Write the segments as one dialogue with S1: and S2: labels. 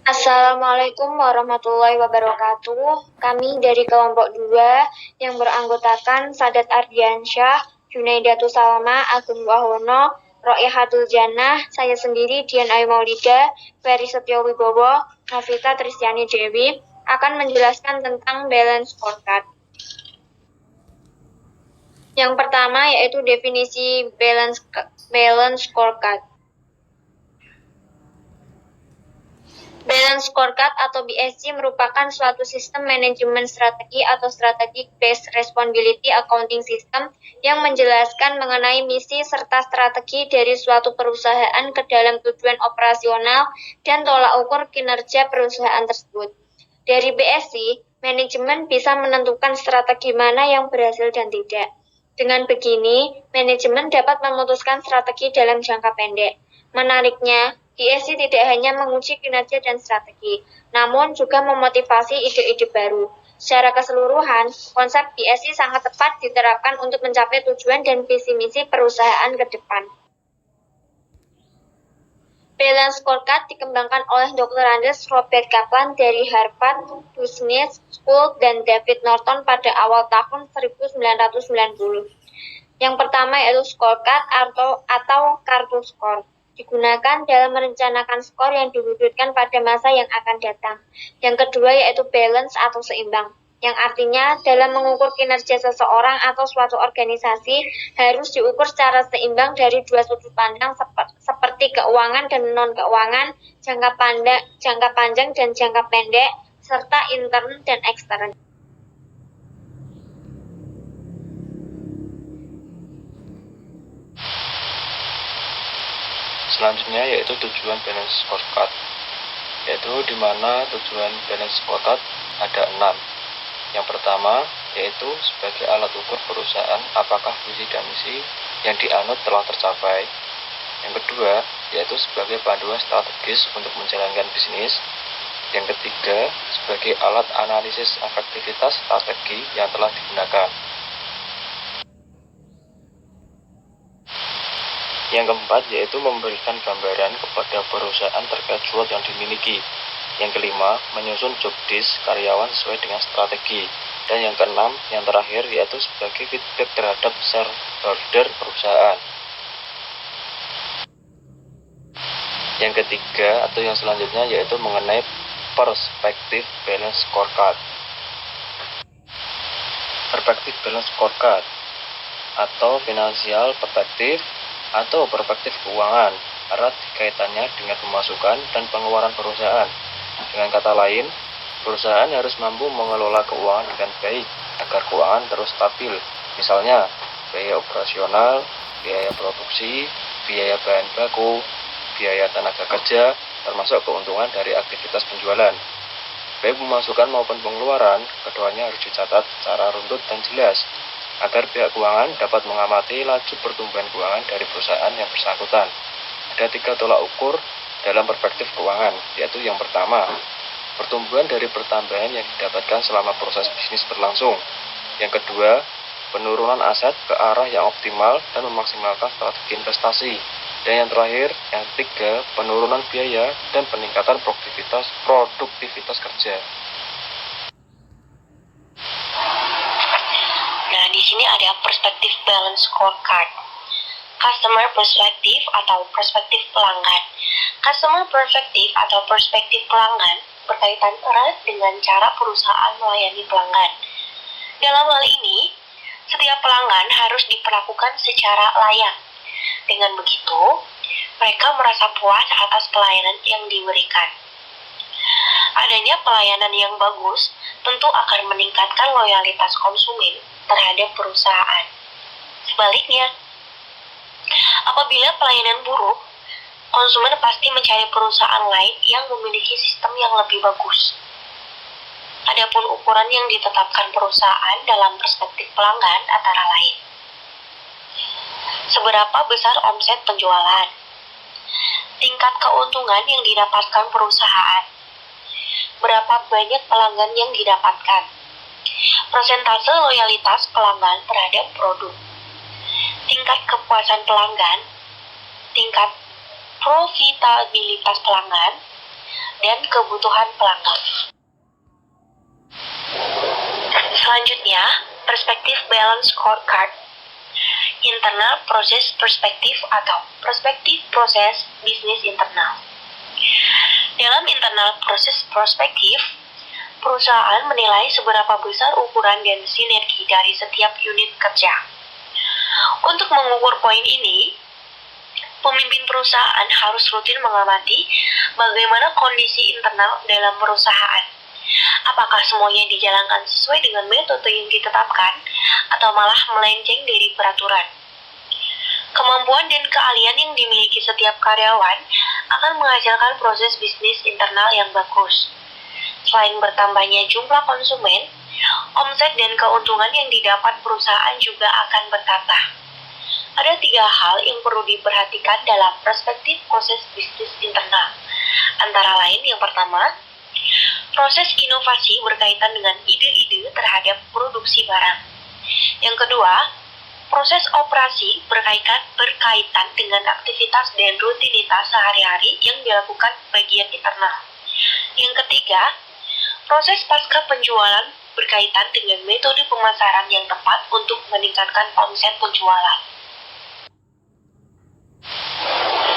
S1: Assalamualaikum warahmatullahi wabarakatuh. Kami dari kelompok 2 yang beranggotakan Sadat Ardiansyah, Junaidatus Salma, Agung Wahono, Ro'ihatul Jannah, saya sendiri Dian Ayu Maulida, Ferry Setiowibowo, Novita Tristiani Dewi akan menjelaskan tentang balance scorecard. Yang pertama yaitu definisi balance scorecard. Balance scorecard atau BSC merupakan suatu sistem manajemen strategi atau strategic based responsibility accounting system yang menjelaskan mengenai misi serta strategi dari suatu perusahaan ke dalam tujuan operasional dan tolak ukur kinerja perusahaan tersebut. Dari BSC, manajemen bisa menentukan strategi mana yang berhasil dan tidak. Dengan begini, manajemen dapat memutuskan strategi dalam jangka pendek. Menariknya, BSC tidak hanya menguji kinerja dan strategi, namun juga memotivasi ide-ide baru. Secara keseluruhan, konsep BSC sangat tepat diterapkan untuk mencapai tujuan dan visi misi perusahaan ke depan. Balance scorecard dikembangkan oleh Dr. Anders Robert Kaplan dari Harvard Business School dan David Norton pada awal tahun 1990. Yang pertama yaitu scorecard atau kartu skor. Digunakan dalam merencanakan skor yang diwujudkan pada masa yang akan datang. Yang kedua yaitu balance atau seimbang, yang artinya dalam mengukur kinerja seseorang atau suatu organisasi harus diukur secara seimbang dari dua sudut pandang seperti keuangan dan non-keuangan, jangka panjang dan jangka pendek, serta intern dan ekstern.
S2: Selanjutnya yaitu tujuan balance scorecard, yaitu di mana tujuan balance scorecard ada 6. Yang pertama yaitu sebagai alat ukur perusahaan apakah visi dan misi yang dianut telah tercapai. Yang kedua yaitu sebagai panduan strategis untuk menjalankan bisnis. Yang ketiga sebagai alat analisis efektivitas strategi yang telah digunakan. Yang keempat yaitu memberikan gambaran kepada perusahaan terkait SWOT yang dimiliki. Yang kelima, menyusun job desk karyawan sesuai dengan strategi. Dan yang keenam, yang terakhir yaitu sebagai feedback terhadap shareholder perusahaan. Yang ketiga atau yang selanjutnya yaitu mengenai perspektif balance scorecard. Perspektif balance scorecard atau financial perspektif atau perspektif keuangan erat kaitannya dengan pemasukan dan pengeluaran perusahaan. Dengan kata lain, perusahaan harus mampu mengelola keuangan dengan baik agar keuangan terus stabil. Misalnya, biaya operasional, biaya produksi, biaya bahan baku, biaya tenaga kerja, termasuk keuntungan dari aktivitas penjualan. Baik pemasukan maupun pengeluaran, keduanya harus dicatat secara runtut dan jelas, agar pihak keuangan dapat mengamati laju pertumbuhan keuangan dari perusahaan yang bersangkutan. Ada 3 tolak ukur dalam perspektif keuangan, yaitu yang pertama, pertumbuhan dari pertambahan yang didapatkan selama proses bisnis berlangsung. Yang kedua, penurunan aset ke arah yang optimal dan memaksimalkan strategi investasi. Dan yang terakhir, yang ketiga, penurunan biaya dan peningkatan produktivitas kerja.
S3: Di sini ada perspektif balance scorecard. Customer perspective atau perspektif pelanggan. Customer perspective atau perspektif pelanggan berkaitan erat dengan cara perusahaan melayani pelanggan. Dalam hal ini, setiap pelanggan harus diperlakukan secara layak. Dengan begitu, mereka merasa puas atas pelayanan yang diberikan. Adanya pelayanan yang bagus tentu akan meningkatkan loyalitas konsumen terhadap perusahaan. Sebaliknya, apabila pelayanan buruk, konsumen pasti mencari perusahaan lain yang memiliki sistem yang lebih bagus. Adapun ukuran yang ditetapkan perusahaan dalam perspektif pelanggan antara lain: seberapa besar omset penjualan, tingkat keuntungan yang didapatkan perusahaan, berapa banyak pelanggan yang didapatkan, persentase loyalitas pelanggan terhadap produk, tingkat kepuasan pelanggan, tingkat profitabilitas pelanggan, dan kebutuhan pelanggan. Selanjutnya, perspektif balance scorecard. Internal proses perspektif atau perspektif proses bisnis internal. Dalam internal proses perspektif, perusahaan menilai seberapa besar ukuran dan sinergi dari setiap unit kerja. Untuk mengukur poin ini, pemimpin perusahaan harus rutin mengamati bagaimana kondisi internal dalam perusahaan. Apakah semuanya dijalankan sesuai dengan metode yang ditetapkan atau malah melenceng dari peraturan. Kemampuan dan keahlian yang dimiliki setiap karyawan akan menghasilkan proses bisnis internal yang bagus. Selain bertambahnya jumlah konsumen, omset dan keuntungan yang didapat perusahaan juga akan bertambah. Ada 3 hal yang perlu diperhatikan dalam perspektif proses bisnis internal. Antara lain, yang pertama, proses inovasi berkaitan dengan ide-ide terhadap produksi barang. Yang kedua, proses operasi berkaitan dengan aktivitas dan rutinitas sehari-hari yang dilakukan bagian internal. Yang ketiga, proses pasca penjualan berkaitan dengan metode pemasaran yang tepat untuk meningkatkan omset penjualan.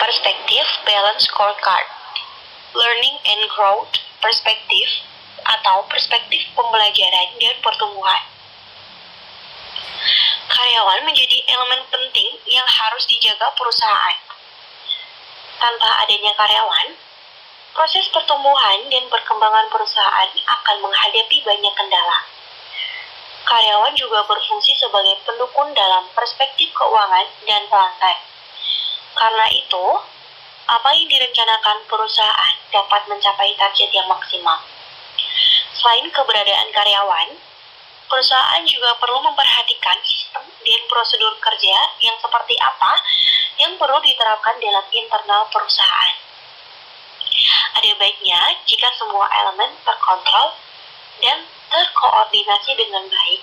S3: Perspektif balance scorecard. Learning and growth perspektif atau perspektif pembelajaran dan pertumbuhan. Karyawan menjadi elemen penting yang harus dijaga perusahaan. Tanpa adanya karyawan, proses pertumbuhan dan perkembangan perusahaan akan menghadapi banyak kendala. Karyawan juga berfungsi sebagai pendukung dalam perspektif keuangan dan pelanggan. Karena itu, apa yang direncanakan perusahaan dapat mencapai target yang maksimal. Selain keberadaan karyawan, perusahaan juga perlu memperhatikan sistem dan prosedur kerja yang seperti apa yang perlu diterapkan dalam internal perusahaan. Ada baiknya jika semua elemen terkontrol dan terkoordinasi dengan baik,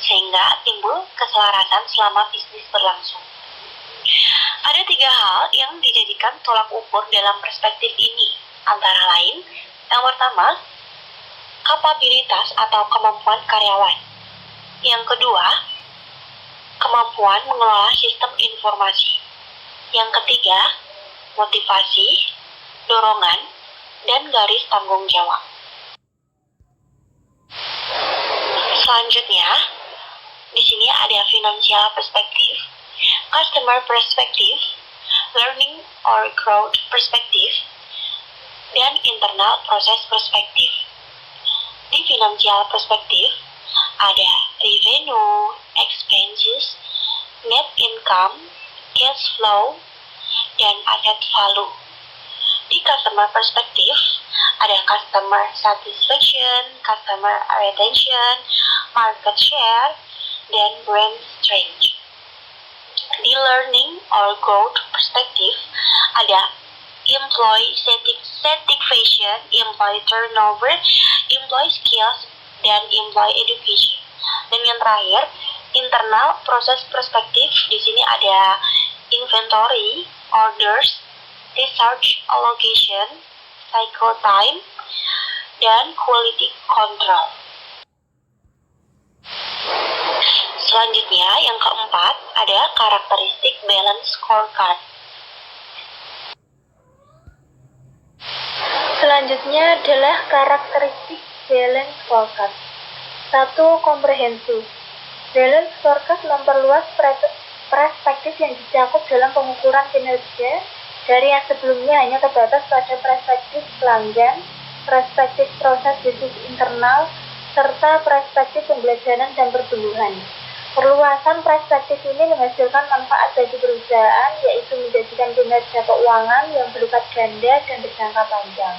S3: sehingga timbul keselarasan selama bisnis berlangsung. Ada 3 hal yang dijadikan tolak ukur dalam perspektif ini, antara lain, yang pertama, kapabilitas atau kemampuan karyawan. Yang kedua, kemampuan mengelola sistem informasi. Yang ketiga, motivasi, dorongan, dan garis tanggung jawab. Selanjutnya, di sini ada financial perspektif, customer perspective, learning or growth perspective, dan internal proses perspektif. Di financial perspektif, ada revenue, expenses, net income, cash flow, dan asset value. Di customer perspektif, ada customer satisfaction, customer retention, market share, dan brand strength. Di learning or growth perspektif, ada employee satisfaction, employee turnover, employee skills, dan employee education. Dan yang terakhir, internal proses perspektif, di sini ada inventory, orders, research allocation, cycle time, dan quality control. Selanjutnya, yang keempat, ada karakteristik balance scorecard.
S1: Selanjutnya adalah karakteristik balance scorecard. 1. Komprehensif. Balance scorecard memperluas perspektif yang dicakup dalam pengukuran kinerja dari yang sebelumnya hanya terbatas pada perspektif pelanggan, perspektif proses bisnis internal, serta perspektif pembelajaran dan pertumbuhan. Perluasan perspektif ini menghasilkan manfaat bagi perusahaan, yaitu menjadikan kinerja keuangan yang berlipat ganda dan berjangka panjang,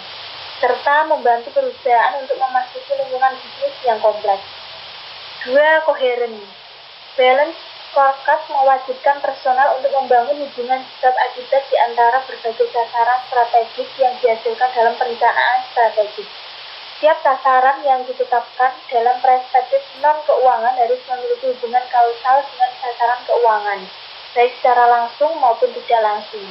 S1: serta membantu perusahaan untuk memasuki lingkungan bisnis yang kompleks. 2. Koheren. Balance scorecard mewajibkan personal untuk membangun hubungan sebab akibat di antara berbagai sasaran strategis yang dihasilkan dalam perencanaan strategis. Setiap sasaran yang ditetapkan dalam perspektif non-keuangan harus memiliki hubungan kausal dengan sasaran keuangan, baik secara langsung maupun tidak langsung.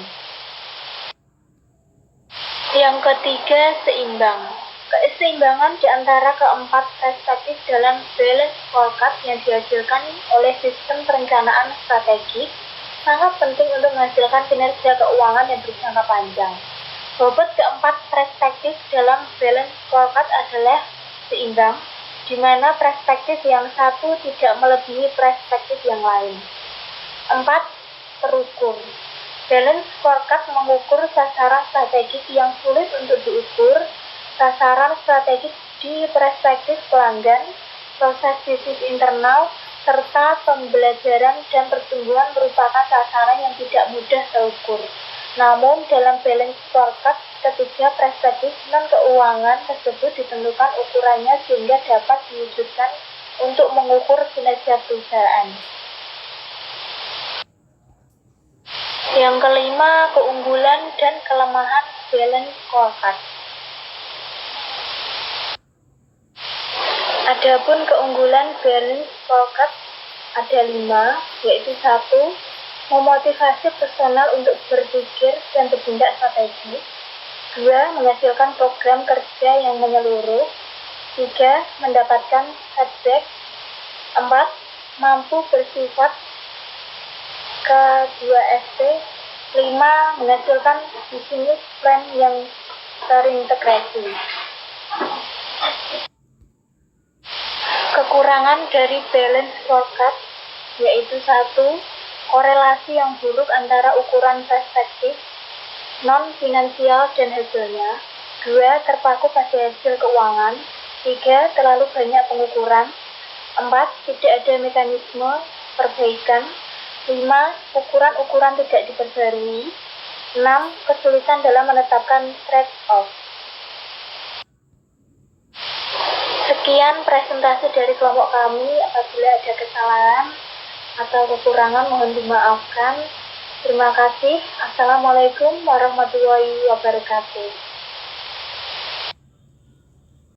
S1: Yang ketiga, seimbang. Keseimbangan di antara keempat perspektif dalam balance scorecard yang dihasilkan oleh sistem perencanaan strategik sangat penting untuk menghasilkan kinerja keuangan yang berjangka panjang. Bobot keempat perspektif dalam balance scorecard adalah seimbang, di mana perspektif yang satu tidak melebihi perspektif yang lain. 4. Terukur. Balance scorecard mengukur sasaran strategik yang sulit untuk diukur, sasaran strategik di perspektif pelanggan, proses bisnis internal, serta pembelajaran dan pertumbuhan merupakan sasaran yang tidak mudah terukur. Namun, dalam balance scorecard, ketiga perspektif non-keuangan tersebut ditentukan ukurannya sehingga dapat diwujudkan untuk mengukur kinerja perusahaan. Yang kelima, keunggulan dan kelemahan balance scorecard. Adapun keunggulan balance scorecard ada 5, yaitu 1. Memotivasi personal untuk berpikir dan bertindak strategis. 2. Menghasilkan program kerja yang menyeluruh. 3. Mendapatkan feedback. 4. Mampu bersifat K2ST. 5. Menghasilkan business plan yang terintegrasi. Kekurangan dari balance scorecard yaitu 1. Korelasi yang buruk antara ukuran perspektif non-finansial dan hasilnya. 2. Terpaku pada hasil keuangan. 3. Terlalu banyak pengukuran. 4. Tidak ada mekanisme perbaikan. 5. Ukuran-ukuran tidak diperbarui. 6. Kesulitan dalam menetapkan trade-off. Sekian presentasi dari kelompok kami. Apabila ada kesalahan atau kekurangan mohon dimaafkan. Terima kasih. Assalamualaikum warahmatullahi wabarakatuh.